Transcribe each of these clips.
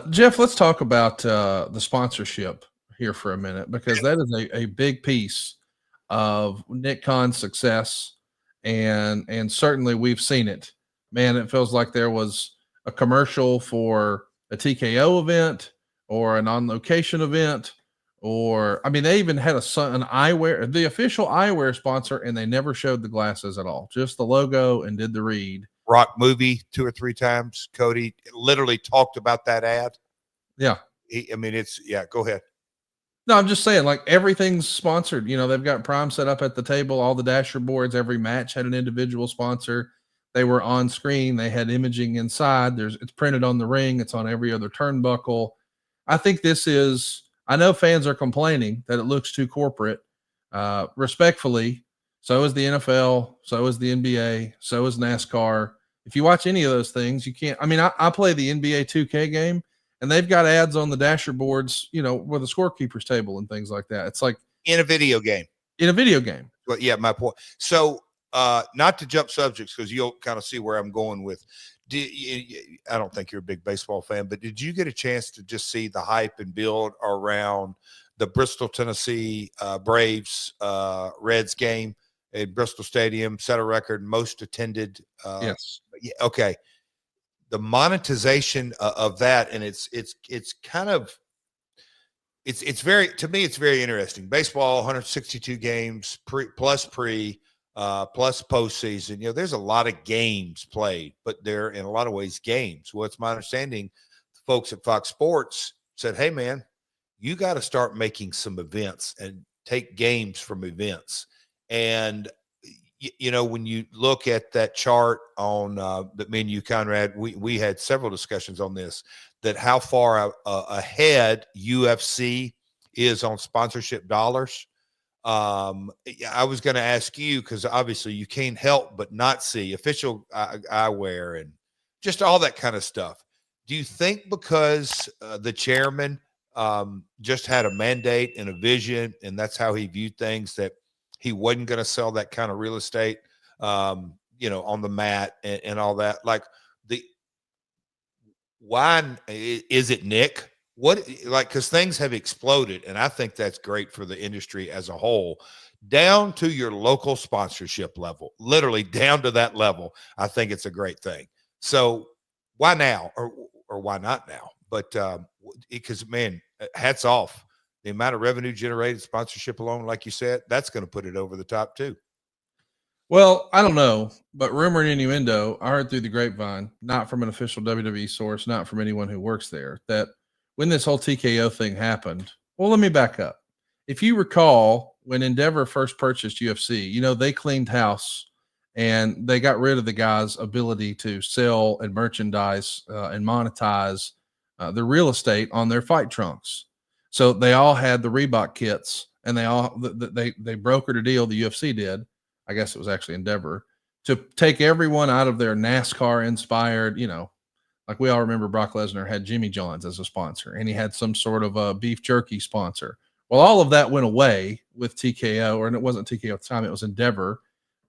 Jeff, let's talk about the sponsorship here for a minute, because that is a big piece of Nick Khan's success, and certainly we've seen it. Man, it feels like there was a commercial for a TKO event or an on location event, or I mean, they even had an eyewear, the official eyewear sponsor, and they never showed the glasses at all, just the logo and did the read. Rock movie 2 or 3 times. Cody literally talked about that ad. Yeah. Go ahead. No, I'm just saying, like, everything's sponsored. You know, they've got Prime set up at the table, all the dasher boards, every match had an individual sponsor. They were on screen, they had imaging inside. It's printed on the ring, it's on every other turnbuckle. I think I know fans are complaining that it looks too corporate. Respectfully, so is the NFL, so is the NBA, so is NASCAR. If you watch any of those things, you can't. I mean, I play the NBA 2K game, and they've got ads on the dasher boards, you know, with the scorekeeper's table and things like that. It's like in a video game. Well, yeah, my point. So, not to jump subjects, because you'll kind of see where I'm going with. I don't think you're a big baseball fan, but did you get a chance to just see the hype and build around the Bristol, Tennessee Braves Reds game at Bristol Stadium? Set a record, most attended. Yes. Okay. The monetization of that, and it's kind of it's very, to me, it's very interesting. Baseball, 162 games plus postseason. You know, there's a lot of games played, but they're in a lot of ways games. Well, it's my understanding the folks at Fox Sports said, hey man, you got to start making some events and take games from events. And you know, when you look at that chart on the menu, Conrad, we had several discussions on this, that how far ahead UFC is on sponsorship dollars. I was going to ask you, because obviously you can't help but not see official eyewear and just all that kind of stuff. Do you think because the chairman just had a mandate and a vision, and that's how he viewed things, that he wasn't going to sell that kind of real estate, you know, on the mat and all that? Like, why is it, Nick? Because things have exploded, and I think that's great for the industry as a whole, down to your local sponsorship level, literally down to that level. I think it's a great thing. So why now, or why not now? But because, man, hats off. The amount of revenue generated, sponsorship alone, like you said, that's going to put it over the top too. Well, I don't know, but rumor and innuendo, I heard through the grapevine, not from an official WWE source, not from anyone who works there, that when this whole TKO thing happened, well, let me back up. If you recall, when Endeavor first purchased UFC, you know, they cleaned house and they got rid of the guy's ability to sell and merchandise and monetize the real estate on their fight trunks. So they all had the Reebok kits, and they brokered a deal. The UFC did. I guess it was actually Endeavor, to take everyone out of their NASCAR inspired, you know, like we all remember Brock Lesnar had Jimmy John's as a sponsor, and he had some sort of a beef jerky sponsor. Well, all of that went away with TKO, and it wasn't TKO at the time, it was Endeavor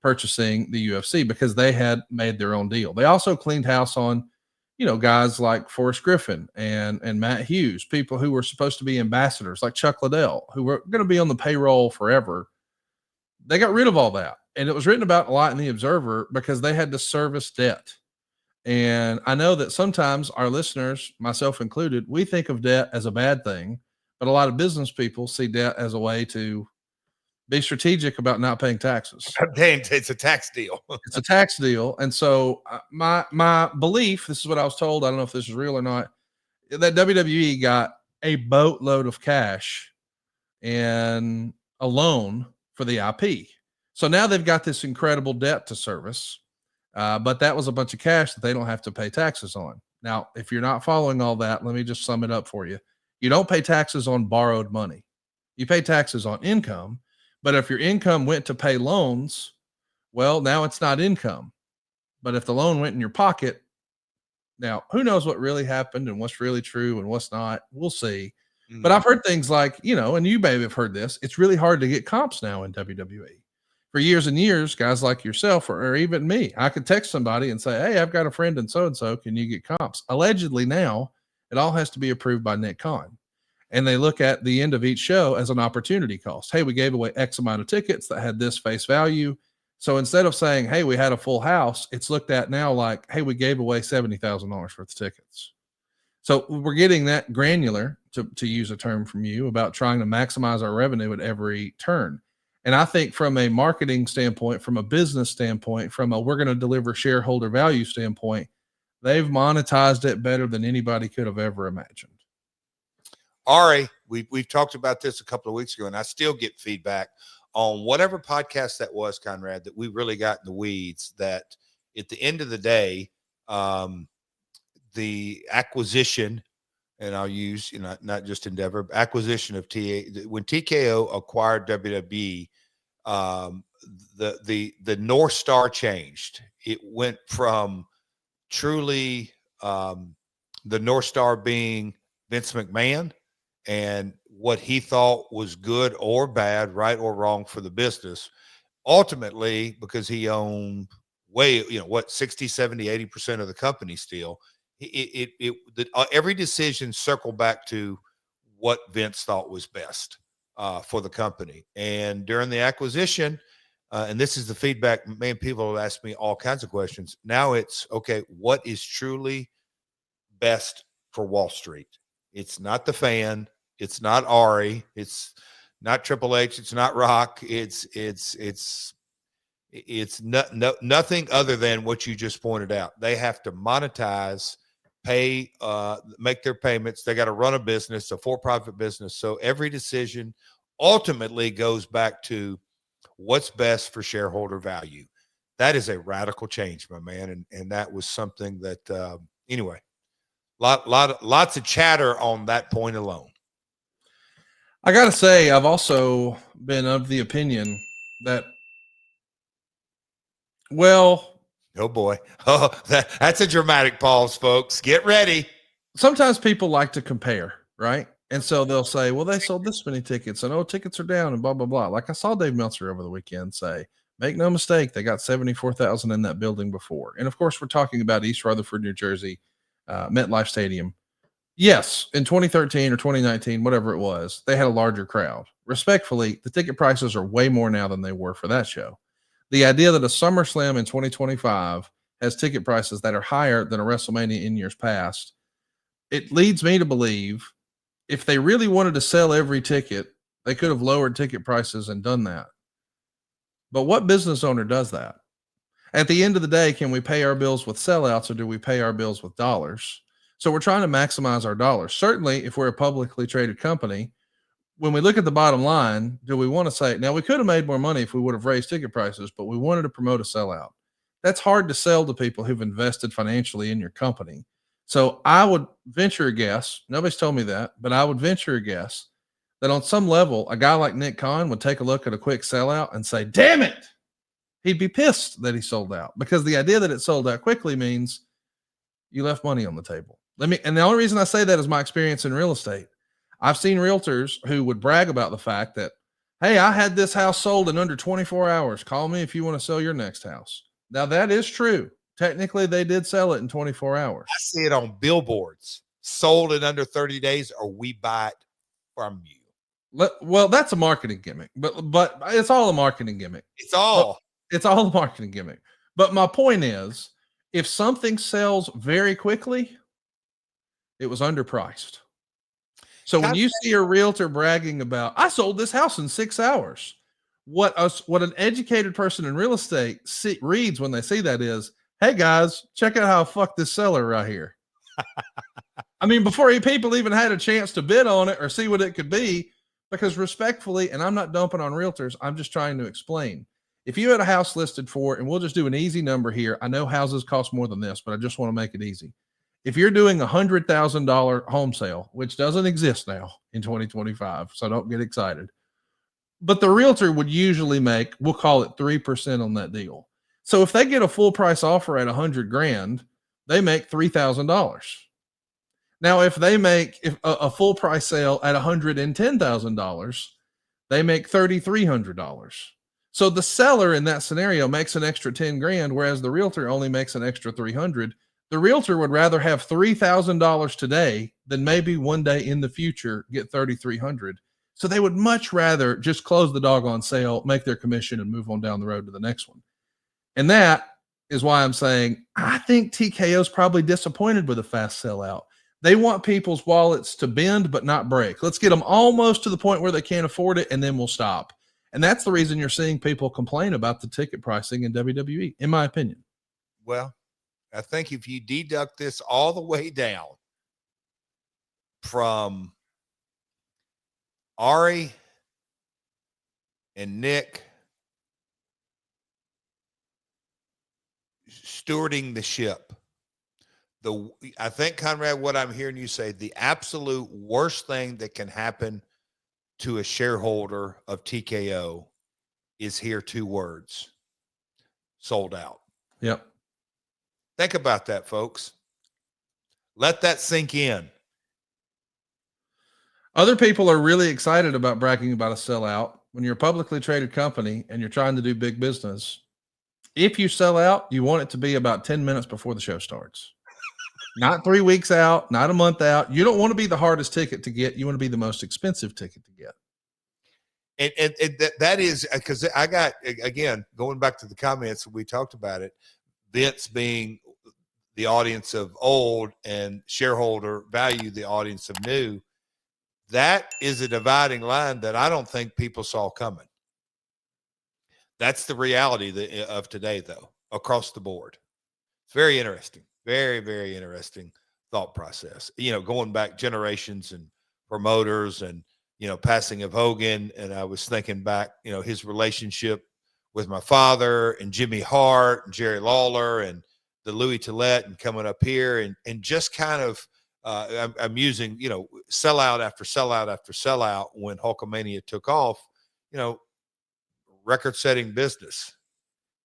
purchasing the UFC, because they had made their own deal. They also cleaned house on, you know, guys like Forrest Griffin and Matt Hughes, people who were supposed to be ambassadors, like Chuck Liddell, who were going to be on the payroll forever. They got rid of all that. And it was written about a lot in the Observer because they had to service debt. And I know that sometimes our listeners, myself included, we think of debt as a bad thing, but a lot of business people see debt as a way to be strategic about not paying taxes. It's a tax deal. It's a tax deal. And so my belief, this is what I was told, I don't know if this is real or not, that WWE got a boatload of cash and a loan for the IP. So now they've got this incredible debt to service, but that was a bunch of cash that they don't have to pay taxes on. Now, if you're not following all that, let me just sum it up for you. You don't pay taxes on borrowed money. You pay taxes on income, but if your income went to pay loans, well, now it's not income. But if the loan went in your pocket, now who knows what really happened and what's really true and what's not, we'll see. But I've heard things like, you know, and you maybe have heard this, it's really hard to get comps now in WWE. For years and years, guys like yourself or even me, I could text somebody and say, hey, I've got a friend and so, can you get comps? Allegedly now, It all has to be approved by Nick Khan. And they look at the end of each show as an opportunity cost. Hey, we gave away X amount of tickets that had this face value. So instead of saying, hey, we had a full house, it's looked at now like, hey, we gave away $70,000 worth of tickets. So we're getting that granular, to use a term from you, about trying to maximize our revenue at every turn. And I think from a marketing standpoint, from a business standpoint, from a we're going to deliver shareholder value standpoint, they've monetized it better than anybody could have ever imagined. Ari, we've talked about this a couple of weeks ago, and I still get feedback on whatever podcast that was, Conrad, that we really got in the weeds, that at the end of the day, the acquisition, and I'll use, not just Endeavor, acquisition of when TKO acquired WWE, the North Star changed. It went from truly the North Star being Vince McMahon and what he thought was good or bad, right or wrong for the business. Ultimately, because he owned 60, 70, 80% of the company still, every decision circled back to what Vince thought was best for the company. And during the acquisition, and this is the feedback, man, people have asked me all kinds of questions. Now it's, okay, what is truly best for Wall Street? It's not the fan. It's not Ari. It's not Triple H. It's not Rock. It's nothing other than what you just pointed out. They have to monetize, pay, make their payments. They got to run a business, a for-profit business. So every decision ultimately goes back to what's best for shareholder value. That is a radical change, my man. And that was something that, anyway, lots of chatter on that point alone. I got to say, I've also been of the opinion that, well, oh boy, that's a dramatic pause, folks. Get ready. Sometimes people like to compare, right? And so they'll say, well, they sold this many tickets and tickets are down and blah, blah, blah. Like I saw Dave Meltzer over the weekend say, make no mistake, they got 74,000 in that building before. And of course, we're talking about East Rutherford, New Jersey, MetLife Stadium. Yes, in 2013 or 2019, whatever it was, they had a larger crowd. Respectfully, the ticket prices are way more now than they were for that show. The idea that a SummerSlam in 2025 has ticket prices that are higher than a WrestleMania in years past, it leads me to believe if they really wanted to sell every ticket, they could have lowered ticket prices and done that. But what business owner does that? At the end of the day, can we pay our bills with sellouts or do we pay our bills with dollars? So we're trying to maximize our dollars. Certainly, if we're a publicly traded company, when we look at the bottom line, do we want to say, now we could have made more money if we would have raised ticket prices, but we wanted to promote a sellout. That's hard to sell to people who've invested financially in your company. So I would venture a guess, nobody's told me that, but I would venture a guess that on some level, a guy like Nick Khan would take a look at a quick sellout and say, damn it, he'd be pissed that he sold out, because the idea that it sold out quickly means you left money on the table. And the only reason I say that is my experience in real estate. I've seen realtors who would brag about the fact that, hey, I had this house sold in under 24 hours. Call me if you want to sell your next house. Now that is true. Technically, they did sell it in 24 hours. I see it on billboards. Sold in under 30 days, or we buy it from you. Well, that's a marketing gimmick, but it's all a marketing gimmick. It's all a marketing gimmick. But my point is, if something sells very quickly, it was underpriced. So when you see a realtor bragging about, I sold this house in 6 hours, what an educated person in real estate reads when they see that is, hey guys, check out how I fucked this seller right here. I mean, before people even had a chance to bid on it or see what it could be, because respectfully, and I'm not dumping on realtors, I'm just trying to explain. If you had a house listed for, and we'll just do an easy number here. I know houses cost more than this, but I just want to make it easy. If you're doing $100,000 home sale, which doesn't exist now in 2025, so don't get excited, but the realtor would usually make, we'll call it 3% on that deal. So if they get a full price offer at $100,000, they make $3,000. Now, if they make a full price sale at $110,000, they make $3,300. So the seller in that scenario makes an extra $10,000, whereas the realtor only makes an extra $300. The realtor would rather have $3,000 today than maybe one day in the future get $3,300. So they would much rather just close the doggone sale, make their commission, and move on down the road to the next one. And that is why I'm saying I think TKO is probably disappointed with a fast sellout. They want people's wallets to bend but not break. Let's get them almost to the point where they can't afford it, and then we'll stop. And that's the reason you're seeing people complain about the ticket pricing in WWE, in my opinion. Well, I think if you deduct this all the way down from Ari and Nick stewarding the ship, I think, Conrad, what I'm hearing you say, the absolute worst thing that can happen to a shareholder of TKO is here 2 words: sold out. Yep. Think about that, folks. Let that sink in. Other people are really excited about bragging about a sellout. When you're a publicly traded company and you're trying to do big business, if you sell out, you want it to be about 10 minutes before the show starts. Not 3 weeks out, not a month out. You don't want to be the hardest ticket to get. You want to be the most expensive ticket to get. And that is because I got, again, going back to the comments, we talked about it, Vince being the audience of old and shareholder value, the audience of new. That is a dividing line that I don't think people saw coming. That's the reality of today, though, across the board. It's very interesting. Very, very interesting thought process. Going back generations and promoters and, passing of Hogan. And I was thinking back, his relationship with my father and Jimmy Hart and Jerry Lawler and the Louis Tillett and coming up here and just kind of, I'm using, sellout after sellout after sellout when Hulkamania took off, record-setting business.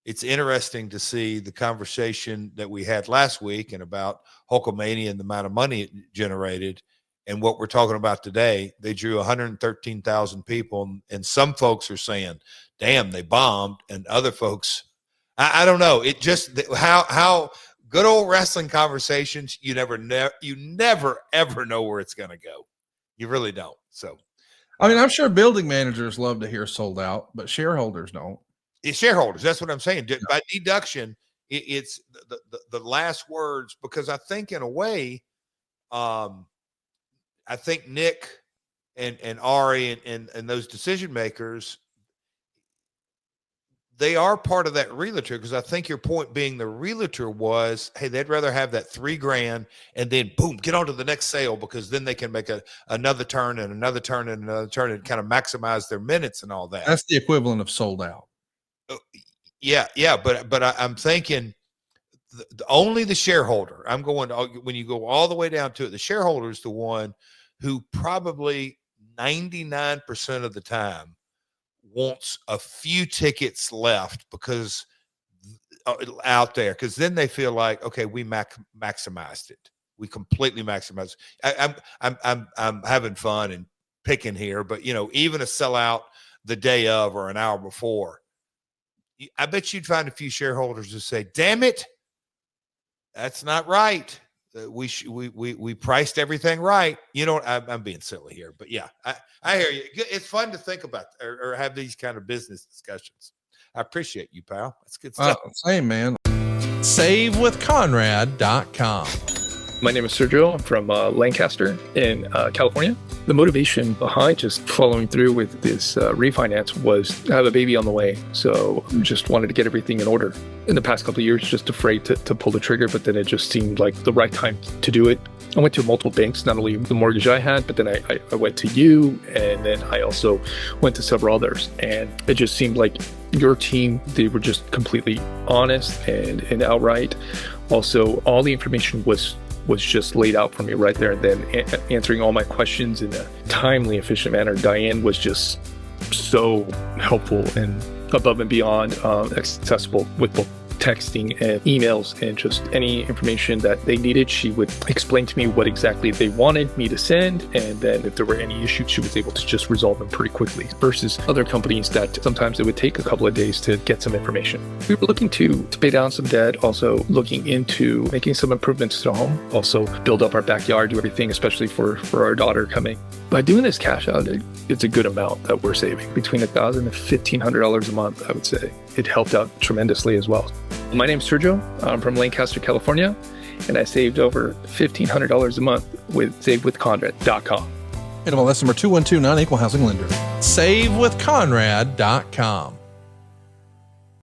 It's interesting to see the conversation that we had last week and about Hulkamania and the amount of money it generated and what we're talking about today. They drew 113,000 people, and some folks are saying, damn, they bombed, and other folks, I don't know. It just, how good old wrestling conversations, you never ever know where it's going to go. You really don't. So, I mean, I'm sure building managers love to hear sold out, but shareholders don't. It's shareholders. That's what I'm saying. Yeah. By deduction, it's the last words, because I think in a way, I think Nick and Ari and those decision makers, they are part of that realtor, because I think your point being the realtor was, hey, they'd rather have that $3,000 and then boom, get on to the next sale, because then they can make another turn and another turn and another turn and kind of maximize their minutes and all that. That's the equivalent of sold out. Yeah. But I'm thinking only the shareholder. I'm going to, when you go all the way down to it, the shareholder is the one who probably 99% of the time wants a few tickets left because out there, because then they feel like, okay, we maximized it. We completely maximized. I'm having fun and picking here, but even a sellout the day of or an hour before, I bet you'd find a few shareholders who say, damn it, that's not right. We priced everything right. I'm being silly here, but yeah, I hear you. It's fun to think about or have these kind of business discussions. I appreciate you, pal. That's good stuff. Same, man. SaveWithConrad.com. My name is Sergio. I'm from Lancaster in California. The motivation behind just following through with this refinance was I have a baby on the way. So just wanted to get everything in order. In the past couple of years, just afraid to pull the trigger, but then it just seemed like the right time to do it. I went to multiple banks, not only the mortgage I had, but then I went to you, and then I also went to several others. And it just seemed like your team, they were just completely honest and outright. Also, all the information was just laid out for me right there and then, answering all my questions in a timely, efficient manner. Diane was just so helpful and above and beyond accessible with texting and emails and just any information that they needed. She would explain to me what exactly they wanted me to send, and then if there were any issues, she was able to just resolve them pretty quickly, versus other companies that sometimes it would take a couple of days to get some information. We were looking to pay down some debt, also looking into making some improvements to the home, also build up our backyard, do everything, especially for our daughter coming. By doing this cash out, it's a good amount that we're saving, between $1,000 and $1,500 a month, I would say. It helped out tremendously as well. My name's Sergio. I'm from Lancaster, California, and I saved over $1,500 a month with SaveWithConrad.com. NMLS number 2129, equal housing lender. SaveWithConrad.com.